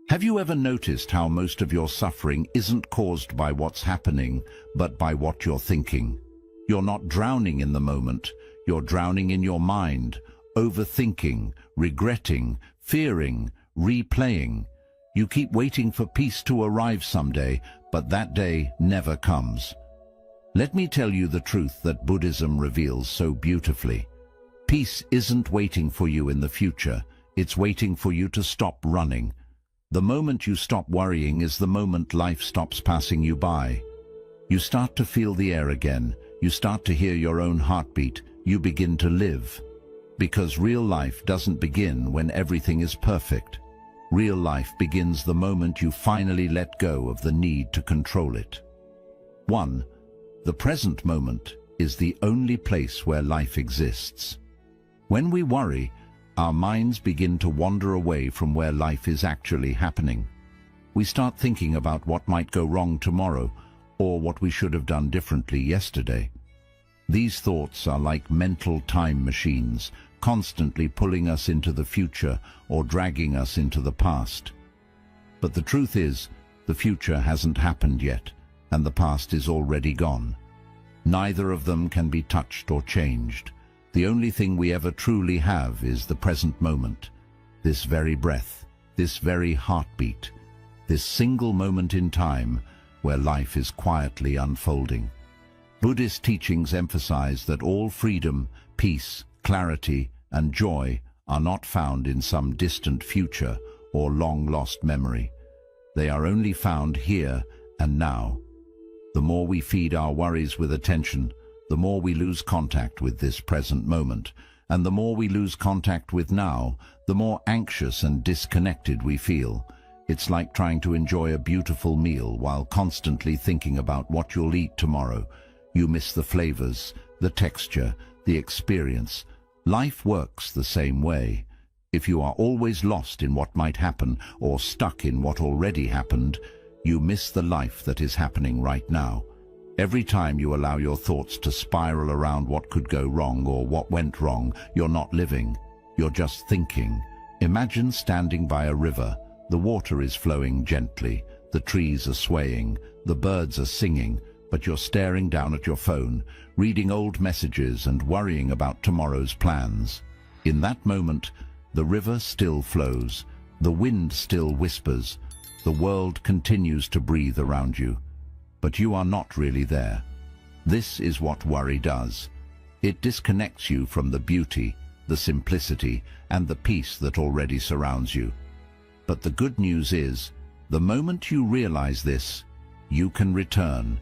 Have you ever noticed how most of your suffering isn't caused by what's happening, but by what you're thinking? You're not drowning in the moment, you're drowning in your mind, overthinking, regretting, fearing, replaying. You keep waiting for peace to arrive someday, but that day never comes. Let me tell you the truth that Buddhism reveals so beautifully. Peace isn't waiting for you in the future, it's waiting for you to stop running. The moment you stop worrying is the moment life stops passing you by. You start to feel the air again, you start to hear your own heartbeat, you begin to live. Because real life doesn't begin when everything is perfect. Real life begins the moment you finally let go of the need to control it. 1. The present moment is the only place where life exists. When we worry, our minds begin to wander away from where life is actually happening. We start thinking about what might go wrong tomorrow, or what we should have done differently yesterday. These thoughts are like mental time machines, constantly pulling us into the future or dragging us into the past. But the truth is, the future hasn't happened yet, and the past is already gone. Neither of them can be touched or changed. The only thing we ever truly have is the present moment, this very breath, this very heartbeat, this single moment in time where life is quietly unfolding. Buddhist teachings emphasize that all freedom, peace, clarity, and joy are not found in some distant future or long-lost memory. They are only found here and now. The more we feed our worries with attention, the more we lose contact with this present moment, and the more we lose contact with now, the more anxious and disconnected we feel. It's like trying to enjoy a beautiful meal while constantly thinking about what you'll eat tomorrow. You miss the flavors, the texture, the experience. Life works the same way. If you are always lost in what might happen or stuck in what already happened, you miss the life that is happening right now. Every time you allow your thoughts to spiral around what could go wrong or what went wrong, you're not living, you're just thinking. Imagine standing by a river. The water is flowing gently, the trees are swaying, the birds are singing, but you're staring down at your phone, reading old messages and worrying about tomorrow's plans. In that moment, the river still flows, the wind still whispers, the world continues to breathe around you. But you are not really there. This is what worry does. It disconnects you from the beauty, the simplicity, and the peace that already surrounds you. But the good news is, the moment you realize this, you can return.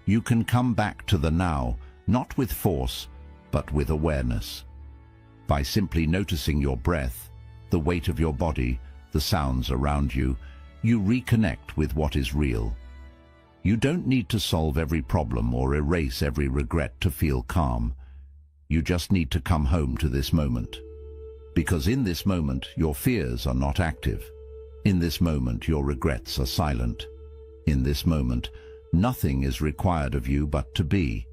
You can come back to the now, not with force, but with awareness. By simply noticing your breath, the weight of your body, the sounds around you, you reconnect with what is real. You don't need to solve every problem or erase every regret to feel calm. You just need to come home to this moment. Because in this moment, your fears are not active. In this moment, your regrets are silent. In this moment, nothing is required of you but to be.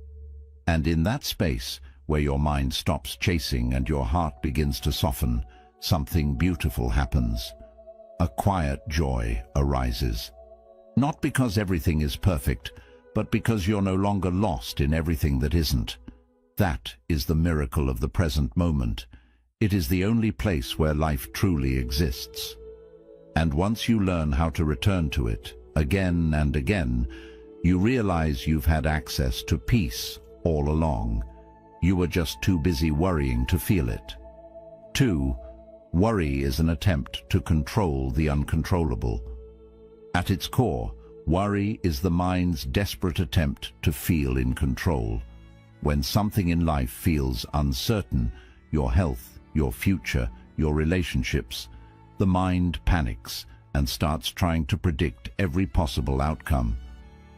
And in that space, where your mind stops chasing and your heart begins to soften, something beautiful happens. A quiet joy arises. Not because everything is perfect, but because you're no longer lost in everything that isn't. That is the miracle of the present moment. It is the only place where life truly exists. And once you learn how to return to it, again and again, you realize you've had access to peace all along. You were just too busy worrying to feel it. 2. Worry is an attempt to control the uncontrollable. At its core, worry is the mind's desperate attempt to feel in control. When something in life feels uncertain, your health, your future, your relationships, the mind panics and starts trying to predict every possible outcome.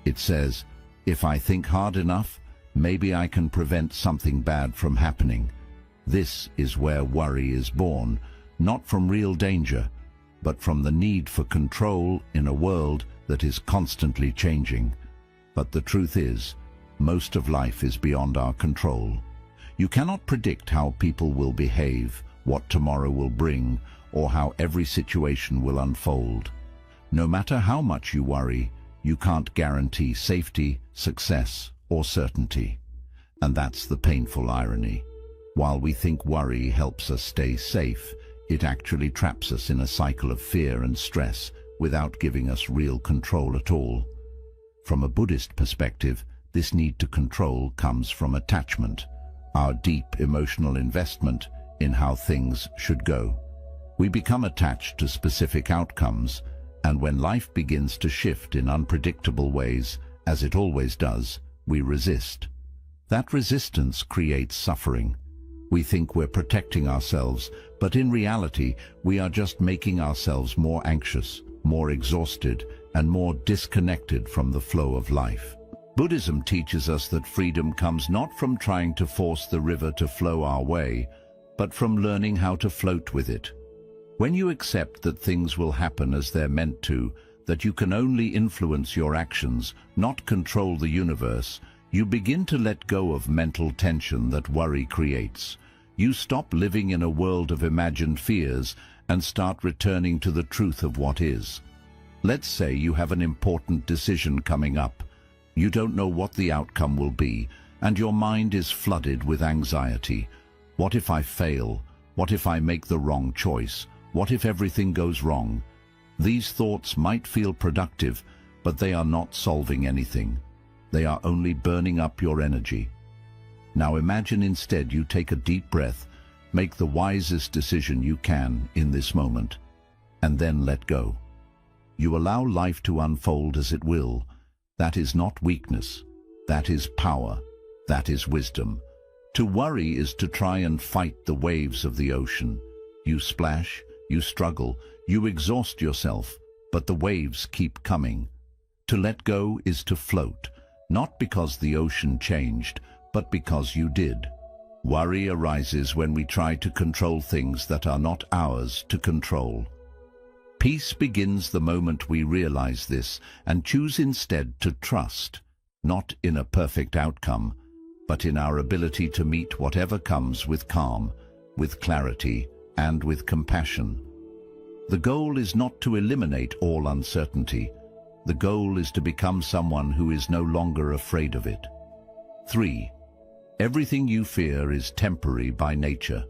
It says, if I think hard enough, maybe I can prevent something bad from happening. This is where worry is born, not from real danger, but from the need for control in a world that is constantly changing. But the truth is, most of life is beyond our control. You cannot predict how people will behave, what tomorrow will bring, or how every situation will unfold. No matter how much you worry, you can't guarantee safety, success, or certainty. And that's the painful irony. While we think worry helps us stay safe, it actually traps us in a cycle of fear and stress without giving us real control at all. From a Buddhist perspective, this need to control comes from attachment, our deep emotional investment in how things should go. We become attached to specific outcomes, and when life begins to shift in unpredictable ways, as it always does, we resist. That resistance creates suffering. We think we're protecting ourselves, but in reality, we are just making ourselves more anxious, more exhausted, and more disconnected from the flow of life. Buddhism teaches us that freedom comes not from trying to force the river to flow our way, but from learning how to float with it. When you accept that things will happen as they're meant to, that you can only influence your actions, not control the universe, you begin to let go of mental tension that worry creates. You stop living in a world of imagined fears and start returning to the truth of what is. Let's say you have an important decision coming up. You don't know what the outcome will be, and your mind is flooded with anxiety. What if I fail? What if I make the wrong choice? What if everything goes wrong? These thoughts might feel productive, but they are not solving anything. They are only burning up your energy. Now imagine instead you take a deep breath, make the wisest decision you can in this moment, and then let go. You allow life to unfold as it will. That is not weakness. That is power. That is wisdom. To worry is to try and fight the waves of the ocean. You splash, you struggle, you exhaust yourself, but the waves keep coming. To let go is to float, not because the ocean changed, but because you did. Worry arises when we try to control things that are not ours to control. Peace begins the moment we realize this and choose instead to trust, not in a perfect outcome, but in our ability to meet whatever comes with calm, with clarity, and with compassion. The goal is not to eliminate all uncertainty. The goal is to become someone who is no longer afraid of it. 3. Everything you fear is temporary by nature.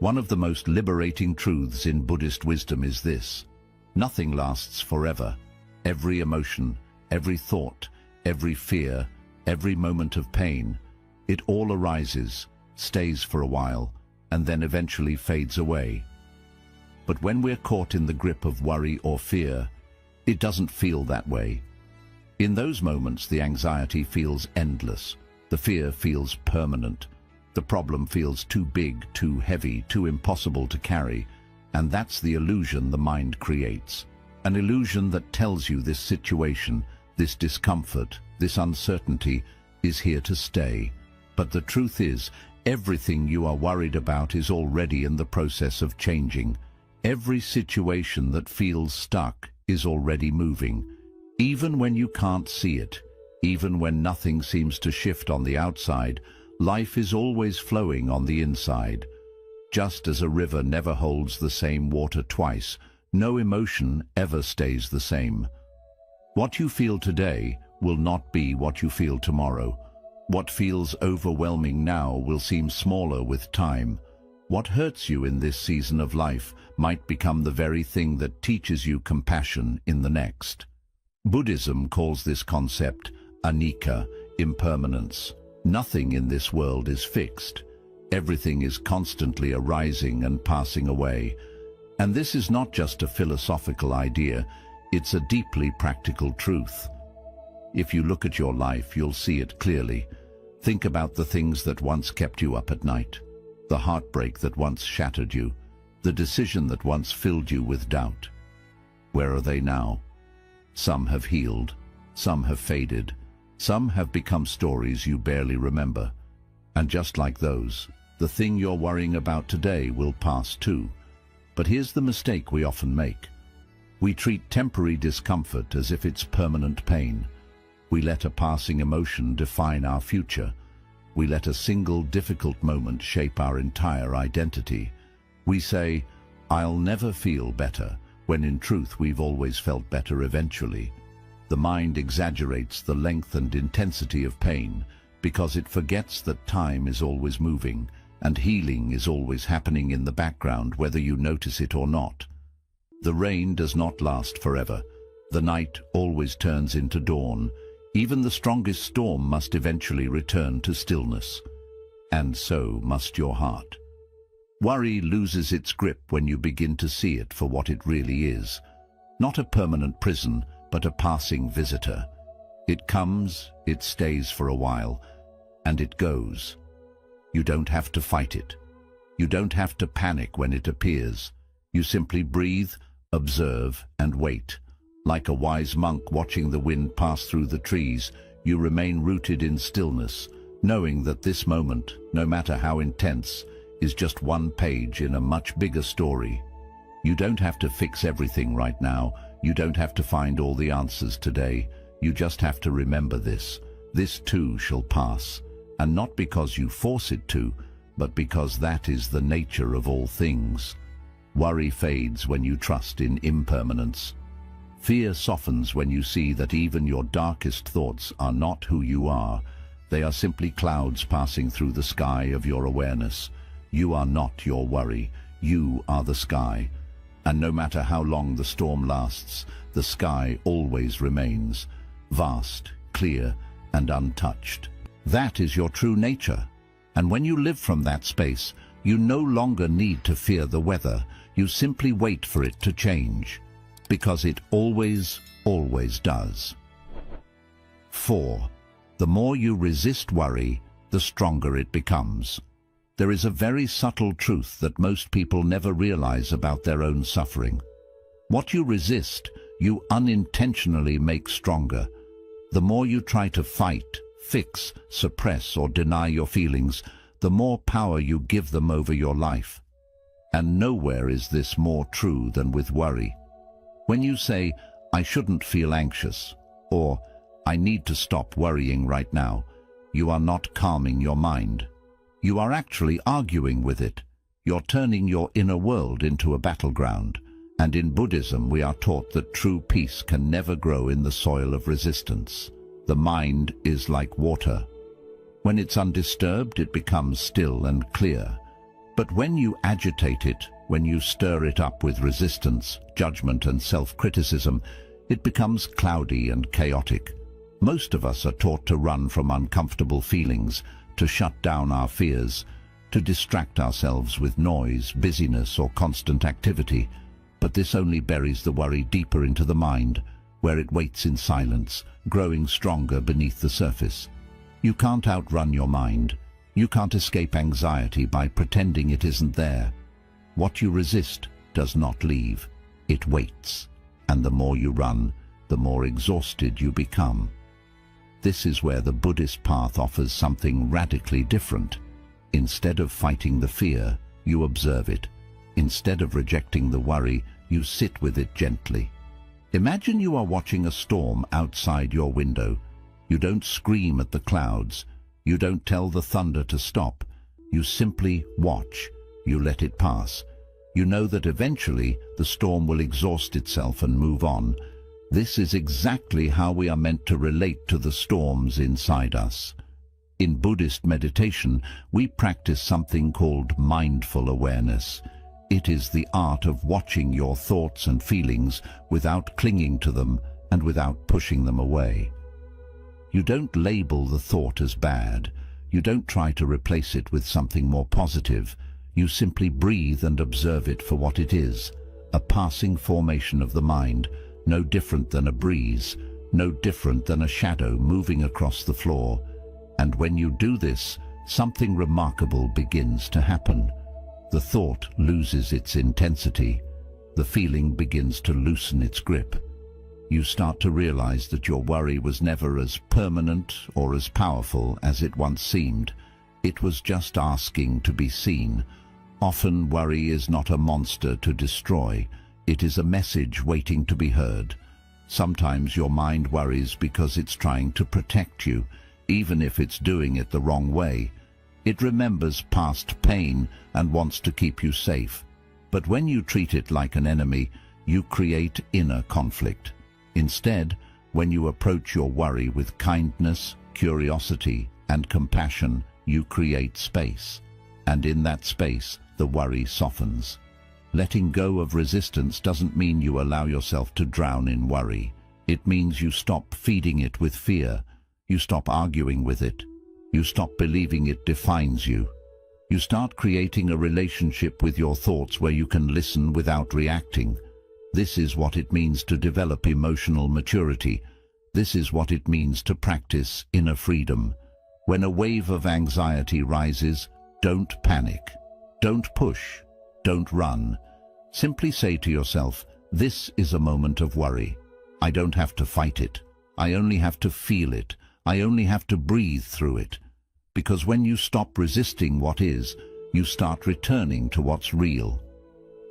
One of the most liberating truths in Buddhist wisdom is this: nothing lasts forever. Every emotion, every thought, every fear, every moment of pain, it all arises, stays for a while, and then eventually fades away. But when we're caught in the grip of worry or fear, it doesn't feel that way. In those moments, the anxiety feels endless. The fear feels permanent. The problem feels too big, too heavy, too impossible to carry. And that's the illusion the mind creates. An illusion that tells you this situation, this discomfort, this uncertainty is here to stay. But the truth is, everything you are worried about is already in the process of changing. Every situation that feels stuck is already moving. Even when you can't see it, even when nothing seems to shift on the outside, life is always flowing on the inside. Just as a river never holds the same water twice, no emotion ever stays the same. What you feel today will not be what you feel tomorrow. What feels overwhelming now will seem smaller with time. What hurts you in this season of life might become the very thing that teaches you compassion in the next. Buddhism calls this concept anicca, impermanence. Nothing in this world is fixed. Everything is constantly arising and passing away. And this is not just a philosophical idea, it's a deeply practical truth. If you look at your life, you'll see it clearly. Think about the things that once kept you up at night, the heartbreak that once shattered you, the decision that once filled you with doubt. Where are they now? Some have healed, some have faded, some have become stories you barely remember. And just like those, the thing you're worrying about today will pass too. But here's the mistake we often make. We treat temporary discomfort as if it's permanent pain. We let a passing emotion define our future. We let a single difficult moment shape our entire identity. We say, "I'll never feel better," when in truth we've always felt better eventually. The mind exaggerates the length and intensity of pain because it forgets that time is always moving and healing is always happening in the background whether you notice it or not. The rain does not last forever. The night always turns into dawn. Even the strongest storm must eventually return to stillness. And so must your heart. Worry loses its grip when you begin to see it for what it really is. Not a permanent prison, but a passing visitor. It comes, it stays for a while, and it goes. You don't have to fight it. You don't have to panic when it appears. You simply breathe, observe, and wait. Like a wise monk watching the wind pass through the trees, you remain rooted in stillness, knowing that this moment, no matter how intense, is just one page in a much bigger story. You don't have to fix everything right now. You don't have to find all the answers today. You just have to remember this. This too shall pass. And not because you force it to, but because that is the nature of all things. Worry fades when you trust in impermanence. Fear softens when you see that even your darkest thoughts are not who you are. They are simply clouds passing through the sky of your awareness. You are not your worry. You are the sky. And no matter how long the storm lasts, the sky always remains, vast, clear, and untouched. That is your true nature. And when you live from that space, you no longer need to fear the weather. You simply wait for it to change. Because it always, always does. 4. The more you resist worry, the stronger it becomes. There is a very subtle truth that most people never realize about their own suffering. What you resist, you unintentionally make stronger. The more you try to fight, fix, suppress, or deny your feelings, the more power you give them over your life. And nowhere is this more true than with worry. When you say, "I shouldn't feel anxious," or "I need to stop worrying right now," you are not calming your mind. You are actually arguing with it. You're turning your inner world into a battleground. And in Buddhism, we are taught that true peace can never grow in the soil of resistance. The mind is like water. When it's undisturbed, it becomes still and clear. But when you agitate it, when you stir it up with resistance, judgment, and self-criticism, it becomes cloudy and chaotic. Most of us are taught to run from uncomfortable feelings, to shut down our fears, to distract ourselves with noise, busyness, or constant activity. But this only buries the worry deeper into the mind, where it waits in silence, growing stronger beneath the surface. You can't outrun your mind. You can't escape anxiety by pretending it isn't there. What you resist does not leave. It waits. And the more you run, the more exhausted you become. This is where the Buddhist path offers something radically different. Instead of fighting the fear, you observe it. Instead of rejecting the worry, you sit with it gently. Imagine you are watching a storm outside your window. You don't scream at the clouds. You don't tell the thunder to stop. You simply watch. You let it pass. You know that eventually the storm will exhaust itself and move on. This is exactly how we are meant to relate to the storms inside us. In Buddhist meditation, we practice something called mindful awareness. It is the art of watching your thoughts and feelings without clinging to them and without pushing them away. You don't label the thought as bad. You don't try to replace it with something more positive. You simply breathe and observe it for what it is, a passing formation of the mind, no different than a breeze, no different than a shadow moving across the floor. And when you do this, something remarkable begins to happen. The thought loses its intensity. The feeling begins to loosen its grip. You start to realize that your worry was never as permanent or as powerful as it once seemed. It was just asking to be seen. Often worry is not a monster to destroy. It is a message waiting to be heard. Sometimes your mind worries because it's trying to protect you, even if it's doing it the wrong way. It remembers past pain and wants to keep you safe. But when you treat it like an enemy, you create inner conflict. Instead, when you approach your worry with kindness, curiosity, and compassion, you create space. And in that space, the worry softens. Letting go of resistance doesn't mean you allow yourself to drown in worry. It means you stop feeding it with fear. You stop arguing with it. You stop believing it defines you. You start creating a relationship with your thoughts where you can listen without reacting. This is what it means to develop emotional maturity. This is what it means to practice inner freedom. When a wave of anxiety rises, don't panic. Don't push. Don't run. Simply say to yourself, this is a moment of worry. I don't have to fight it. I only have to feel it. I only have to breathe through it. Because when you stop resisting what is, you start returning to what's real.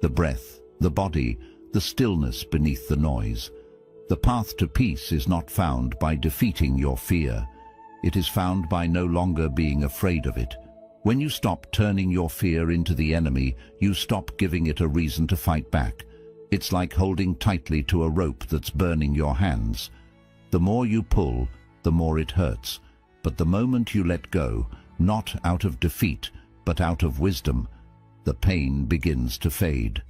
The breath, the body, the stillness beneath the noise. The path to peace is not found by defeating your fear. It is found by no longer being afraid of it. When you stop turning your fear into the enemy, you stop giving it a reason to fight back. It's like holding tightly to a rope that's burning your hands. The more you pull, the more it hurts. But the moment you let go, not out of defeat, but out of wisdom, the pain begins to fade.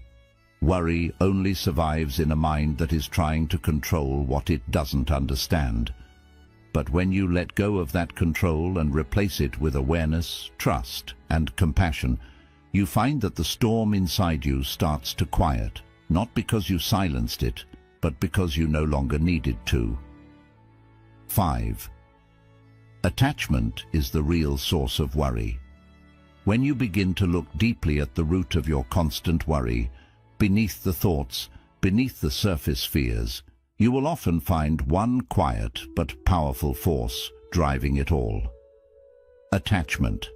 Worry only survives in a mind that is trying to control what it doesn't understand. But when you let go of that control and replace it with awareness, trust, and compassion, you find that the storm inside you starts to quiet, not because you silenced it, but because you no longer needed to. 5. Attachment is the real source of worry. When you begin to look deeply at the root of your constant worry, beneath the thoughts, beneath the surface fears, you will often find one quiet but powerful force driving it all. Attachment.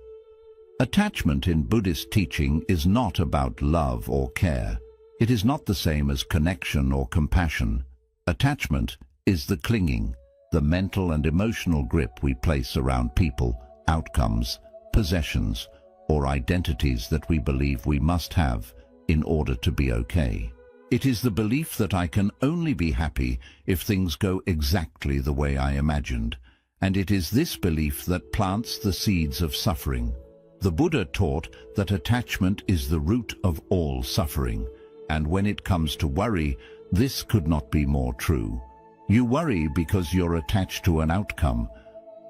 Attachment in Buddhist teaching is not about love or care. It is not the same as connection or compassion. Attachment is the clinging, the mental and emotional grip we place around people, outcomes, possessions, or identities that we believe we must have in order to be okay. It is the belief that I can only be happy if things go exactly the way I imagined, and it is this belief that plants the seeds of suffering. The Buddha taught that attachment is the root of all suffering, and when it comes to worry, this could not be more true. You worry because you're attached to an outcome.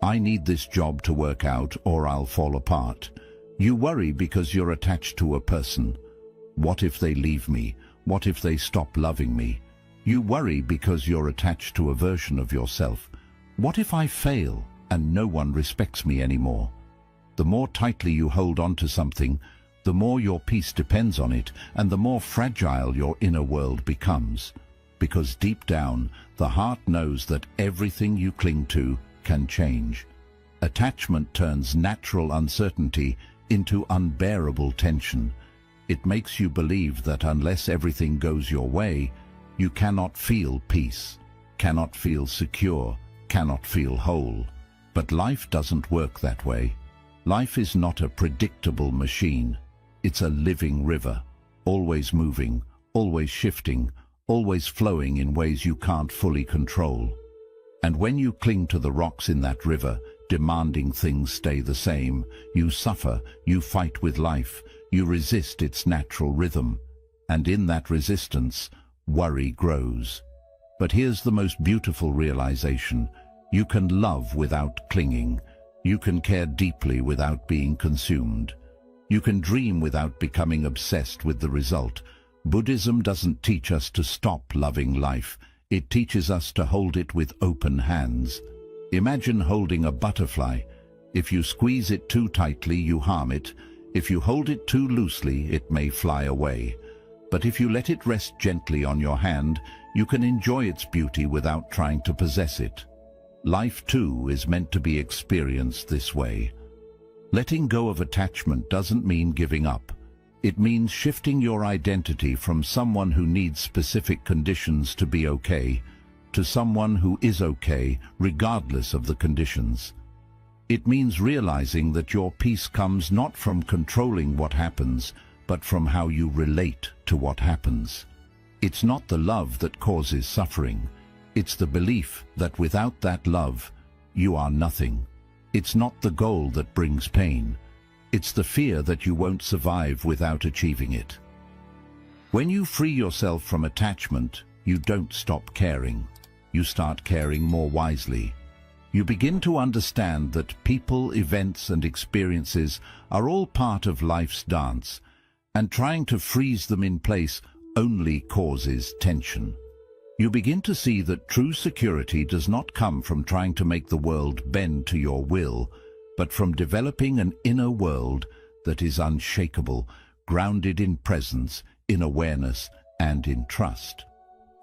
I need this job to work out or I'll fall apart. You worry because you're attached to a person. What if they leave me? What if they stop loving me? You worry because you're attached to a version of yourself. What if I fail and no one respects me anymore? The more tightly you hold on to something, the more your peace depends on it and the more fragile your inner world becomes. Because deep down, the heart knows that everything you cling to can change. Attachment turns natural uncertainty into unbearable tension. It makes you believe that unless everything goes your way, you cannot feel peace, cannot feel secure, cannot feel whole. But life doesn't work that way. Life is not a predictable machine. It's a living river, always moving, always shifting, always flowing in ways you can't fully control. And when you cling to the rocks in that river, demanding things stay the same, you suffer, you fight with life, you resist its natural rhythm, and in that resistance, worry grows. But here's the most beautiful realization. You can love without clinging. You can care deeply without being consumed. You can dream without becoming obsessed with the result. Buddhism doesn't teach us to stop loving life. It teaches us to hold it with open hands. Imagine holding a butterfly. If you squeeze it too tightly, you harm it. If you hold it too loosely, it may fly away. But if you let it rest gently on your hand, you can enjoy its beauty without trying to possess it. Life, too, is meant to be experienced this way. Letting go of attachment doesn't mean giving up. It means shifting your identity from someone who needs specific conditions to be okay, to someone who is okay regardless of the conditions. It means realizing that your peace comes not from controlling what happens, but from how you relate to what happens. It's not the love that causes suffering. It's the belief that without that love, you are nothing. It's not the goal that brings pain. It's the fear that you won't survive without achieving it. When you free yourself from attachment, you don't stop caring. You start caring more wisely. You begin to understand that people, events, and experiences are all part of life's dance, and trying to freeze them in place only causes tension. You begin to see that true security does not come from trying to make the world bend to your will, but from developing an inner world that is unshakable, grounded in presence, in awareness, and in trust.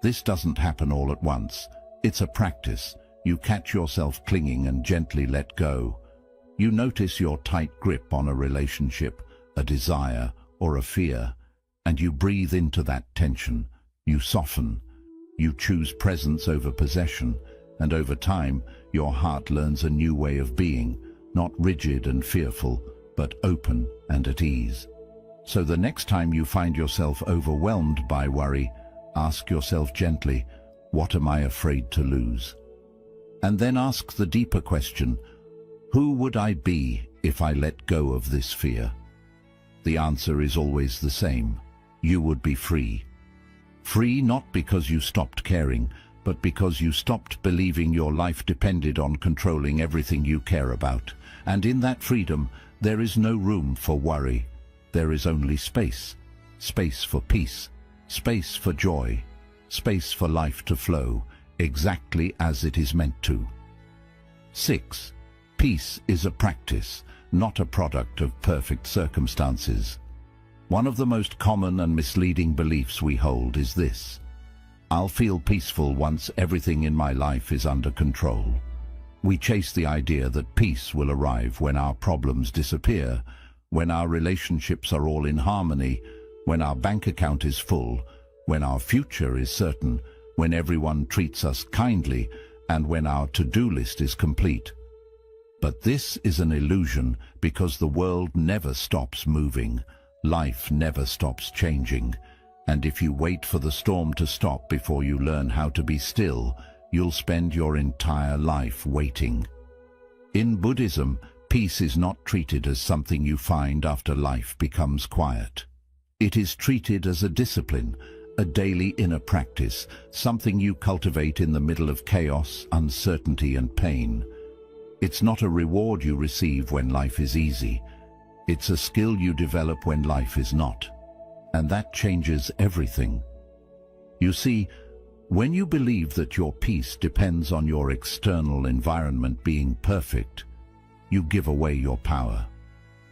This doesn't happen all at once. It's a practice. You catch yourself clinging and gently let go. You notice your tight grip on a relationship, a desire, or a fear, and you breathe into that tension. You soften. You choose presence over possession, and over time, your heart learns a new way of being, not rigid and fearful, but open and at ease. So the next time you find yourself overwhelmed by worry, ask yourself gently, what am I afraid to lose? And then ask the deeper question, who would I be if I let go of this fear? The answer is always the same. You would be free. Free not because you stopped caring, but because you stopped believing your life depended on controlling everything you care about. And in that freedom, there is no room for worry. There is only space. Space for peace. Space for joy. Space for life to flow, exactly as it is meant to. 6. Peace is a practice, not a product of perfect circumstances. One of the most common and misleading beliefs we hold is this: I'll feel peaceful once everything in my life is under control. We chase the idea that peace will arrive when our problems disappear, when our relationships are all in harmony, when our bank account is full, when our future is certain, when everyone treats us kindly, and when our to-do list is complete. But this is an illusion because the world never stops moving. Life never stops changing. And if you wait for the storm to stop before you learn how to be still, you'll spend your entire life waiting. In Buddhism, peace is not treated as something you find after life becomes quiet. It is treated as a discipline, a daily inner practice, something you cultivate in the middle of chaos, uncertainty, and pain. It's not a reward you receive when life is easy. It's a skill you develop when life is not. And that changes everything. You see, when you believe that your peace depends on your external environment being perfect, you give away your power.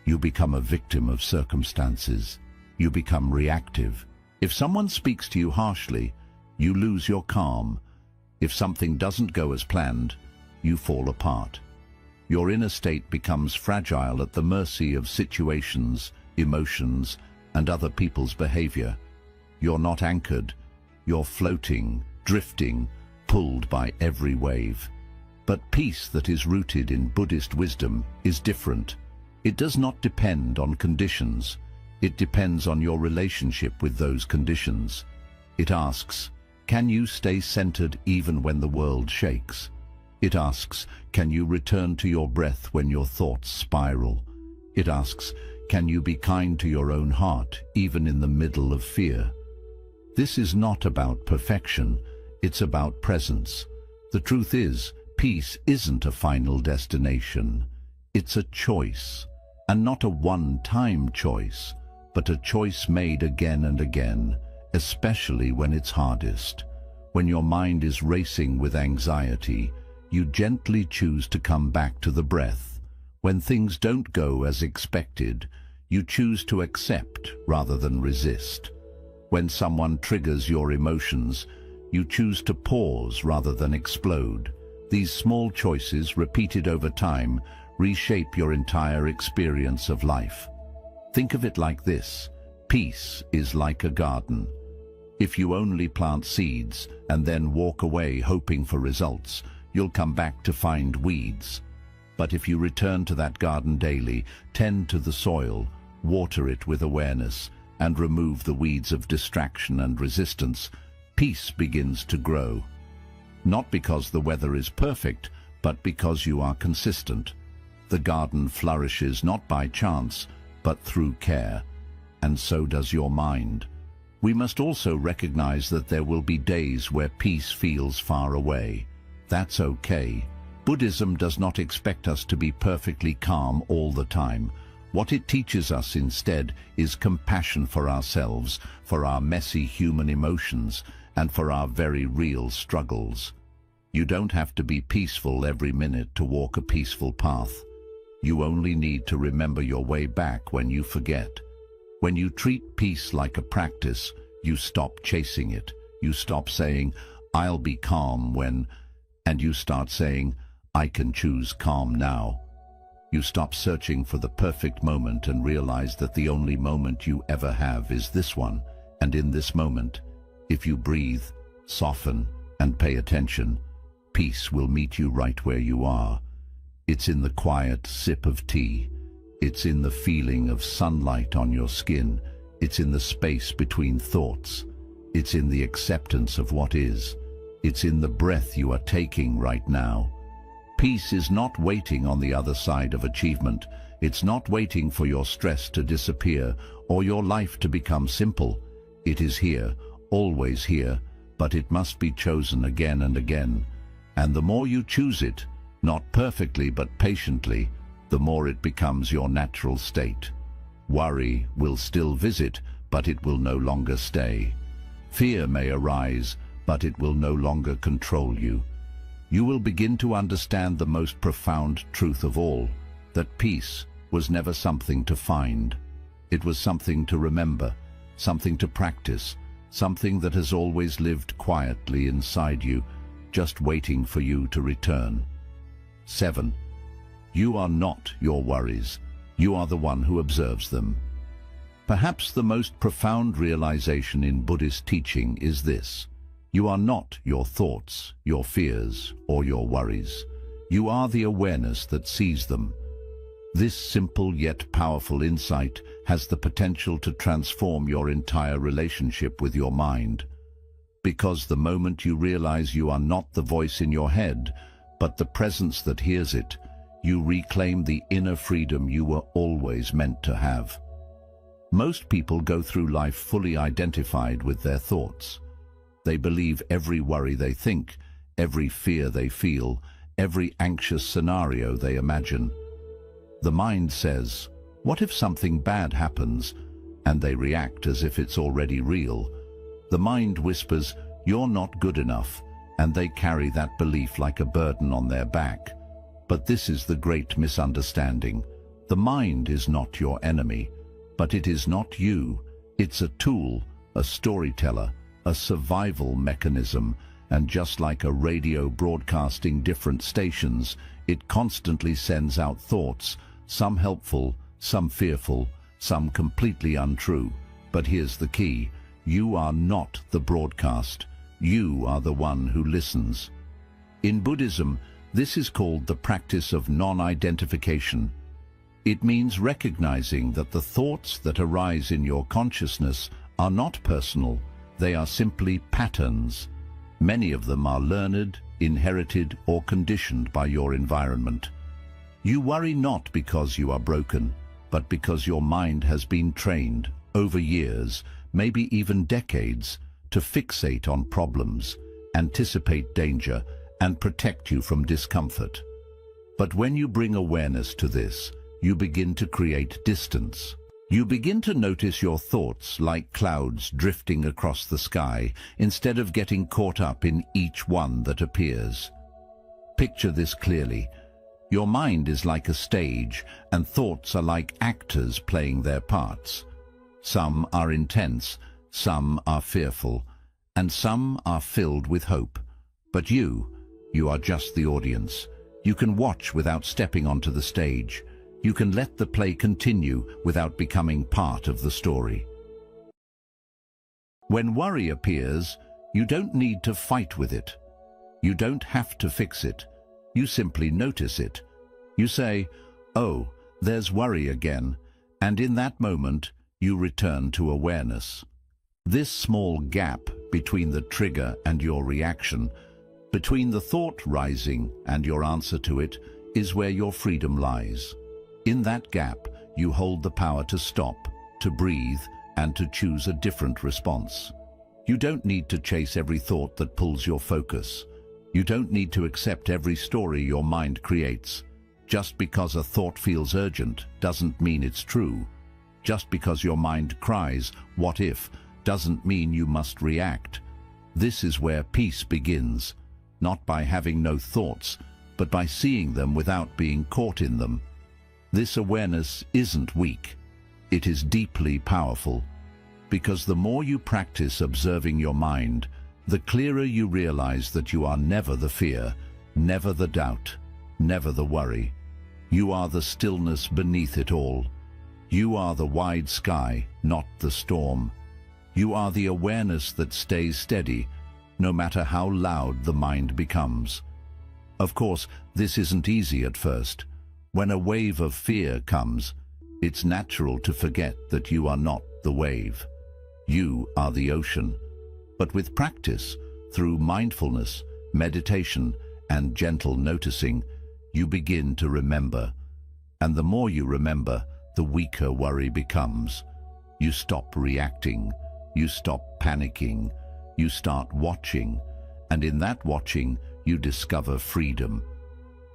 You become a victim of circumstances. You become reactive. If someone speaks to you harshly, you lose your calm. If something doesn't go as planned, you fall apart. Your inner state becomes fragile at the mercy of situations, emotions, and other people's behavior. You're not anchored. You're floating, drifting, pulled by every wave. But peace that is rooted in Buddhist wisdom is different. It does not depend on conditions. It depends on your relationship with those conditions. It asks, can you stay centered even when the world shakes? It asks, can you return to your breath when your thoughts spiral? It asks, can you be kind to your own heart even in the middle of fear? This is not about perfection, it's about presence. The truth is, peace isn't a final destination. It's a choice, and not a one-time choice, but a choice made again and again, especially when it's hardest. When your mind is racing with anxiety, you gently choose to come back to the breath. When things don't go as expected, you choose to accept rather than resist. When someone triggers your emotions, you choose to pause rather than explode. These small choices, repeated over time, reshape your entire experience of life. Think of it like this: peace is like a garden. If you only plant seeds and then walk away hoping for results, you'll come back to find weeds. But if you return to that garden daily, tend to the soil, water it with awareness, and remove the weeds of distraction and resistance, peace begins to grow. Not because the weather is perfect, but because you are consistent. The garden flourishes not by chance, but through care, and so does your mind. We must also recognize that there will be days where peace feels far away. That's okay. Buddhism does not expect us to be perfectly calm all the time. What it teaches us instead is compassion for ourselves, for our messy human emotions, and for our very real struggles. You don't have to be peaceful every minute to walk a peaceful path. You only need to remember your way back when you forget. When you treat peace like a practice, you stop chasing it. You stop saying, "I'll be calm when," and you start saying, "I can choose calm now." You stop searching for the perfect moment and realize that the only moment you ever have is this one. And in this moment, if you breathe, soften, and pay attention, peace will meet you right where you are. It's in the quiet sip of tea. It's in the feeling of sunlight on your skin. It's in the space between thoughts. It's in the acceptance of what is. It's in the breath you are taking right now. Peace is not waiting on the other side of achievement. It's not waiting for your stress to disappear or your life to become simple. It is here, always here, but it must be chosen again and again. And the more you choose it, not perfectly but patiently, the more it becomes your natural state. Worry will still visit, but it will no longer stay. Fear may arise, but it will no longer control you. You will begin to understand the most profound truth of all, that peace was never something to find. It was something to remember, something to practice, something that has always lived quietly inside you, just waiting for you to return. 7. You are not your worries. You are the one who observes them. Perhaps the most profound realization in Buddhist teaching is this: you are not your thoughts, your fears, or your worries. You are the awareness that sees them. This simple yet powerful insight has the potential to transform your entire relationship with your mind. Because the moment you realize you are not the voice in your head, but the presence that hears it, you reclaim the inner freedom you were always meant to have. Most people go through life fully identified with their thoughts. They believe every worry they think, every fear they feel, every anxious scenario they imagine. The mind says, "What if something bad happens?" And they react as if it's already real. The mind whispers, "You're not good enough," and they carry that belief like a burden on their back. But this is the great misunderstanding. The mind is not your enemy, but it is not you. It's a tool, a storyteller, a survival mechanism, and just like a radio broadcasting different stations, it constantly sends out thoughts, some helpful, some fearful, some completely untrue. But here's the key: you are not the broadcast. You are the one who listens. In Buddhism, this is called the practice of non-identification. It means recognizing that the thoughts that arise in your consciousness are not personal. They are simply patterns. Many of them are learned, inherited, or conditioned by your environment. You worry not because you are broken, but because your mind has been trained over years, maybe even decades, to fixate on problems, anticipate danger, and protect you from discomfort. But when you bring awareness to this, you begin to create distance. You begin to notice your thoughts like clouds drifting across the sky, instead of getting caught up in each one that appears. Picture this clearly. Your mind is like a stage, and thoughts are like actors playing their parts. Some are intense, some are fearful, and some are filled with hope. But you are just the audience. You can watch without stepping onto the stage. You can let the play continue without becoming part of the story. When worry appears, you don't need to fight with it. You don't have to fix it. You simply notice it. You say, "Oh, there's worry again," and in that moment, you return to awareness. This small gap between the trigger and your reaction, between the thought rising and your answer to it, is where your freedom lies. In that gap, you hold the power to stop, to breathe, and to choose a different response. You don't need to chase every thought that pulls your focus. You don't need to accept every story your mind creates. Just because a thought feels urgent doesn't mean it's true. Just because your mind cries, "What if?" doesn't mean you must react. This is where peace begins, not by having no thoughts, but by seeing them without being caught in them. This awareness isn't weak. It is deeply powerful, because the more you practice observing your mind, the clearer you realize that you are never the fear, never the doubt, never the worry. You are the stillness beneath it all. You are the wide sky, not the storm. You are the awareness that stays steady, no matter how loud the mind becomes. Of course, this isn't easy at first. When a wave of fear comes, it's natural to forget that you are not the wave. You are the ocean. But with practice, through mindfulness, meditation, and gentle noticing, you begin to remember. And the more you remember, the weaker worry becomes. You stop reacting. You stop panicking. You start watching. And in that watching, you discover freedom.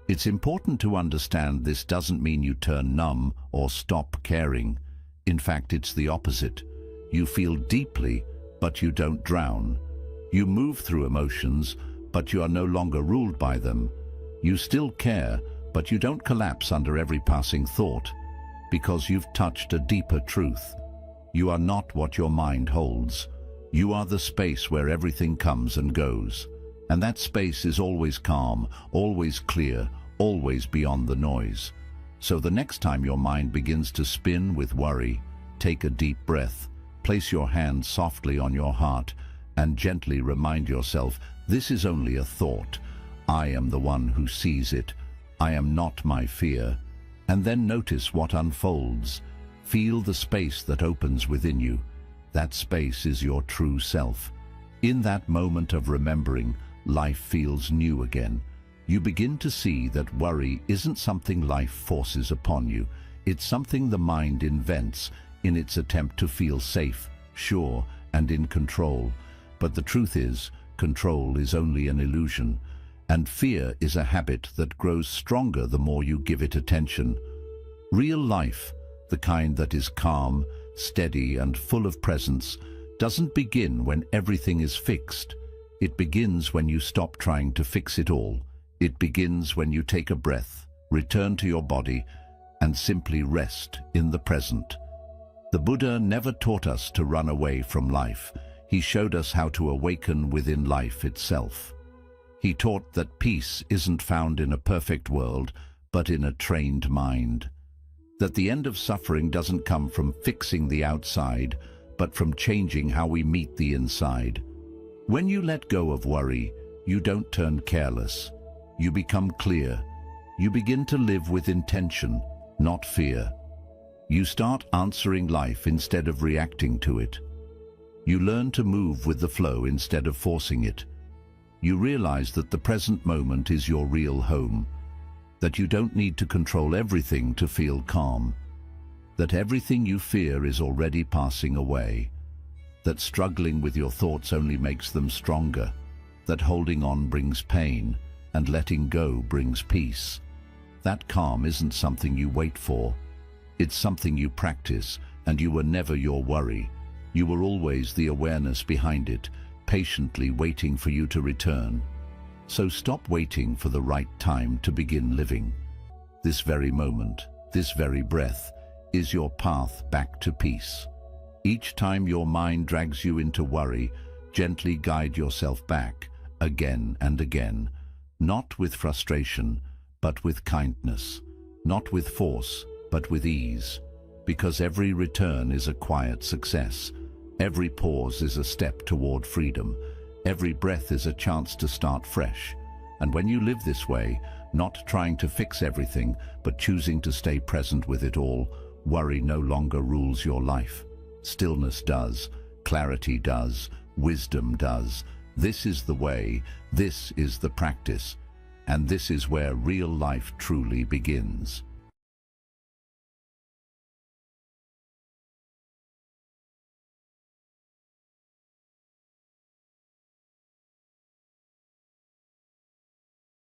It's important to understand this doesn't mean you turn numb or stop caring. In fact, it's the opposite. You feel deeply, but you don't drown. You move through emotions, but you are no longer ruled by them. You still care, but you don't collapse under every passing thought, because you've touched a deeper truth. You are not what your mind holds. You are the space where everything comes and goes. And that space is always calm, always clear, always beyond the noise. So the next time your mind begins to spin with worry, take a deep breath, place your hand softly on your heart, and gently remind yourself, this is only a thought. I am the one who sees it. I am not my fear. And then notice what unfolds. Feel the space that opens within you. That space is your true self. In that moment of remembering, life feels new again. You begin to see that worry isn't something life forces upon you. It's something the mind invents in its attempt to feel safe, sure, and in control. But the truth is, control is only an illusion, and fear is a habit that grows stronger the more you give it attention. Real life, the kind that is calm, steady, and full of presence, doesn't begin when everything is fixed. It begins when you stop trying to fix it all. It begins when you take a breath, return to your body, and simply rest in the present. The Buddha never taught us to run away from life. He showed us how to awaken within life itself. He taught that peace isn't found in a perfect world, but in a trained mind. That the end of suffering doesn't come from fixing the outside, but from changing how we meet the inside. When you let go of worry, you don't turn careless. You become clear. You begin to live with intention, not fear. You start answering life instead of reacting to it. You learn to move with the flow instead of forcing it. You realize that the present moment is your real home, that you don't need to control everything to feel calm, that everything you fear is already passing away, that struggling with your thoughts only makes them stronger, that holding on brings pain, and letting go brings peace. That calm isn't something you wait for. It's something you practice, and you were never your worry. You were always the awareness behind it, patiently waiting for you to return. So stop waiting for the right time to begin living. This very moment, this very breath, is your path back to peace. Each time your mind drags you into worry, gently guide yourself back, again and again. Not with frustration, but with kindness. Not with force, but with ease. Because every return is a quiet success. Every pause is a step toward freedom. Every breath is a chance to start fresh. And when you live this way, not trying to fix everything, but choosing to stay present with it all, worry no longer rules your life. Stillness does, clarity does, wisdom does. This is the way, this is the practice, and this is where real life truly begins.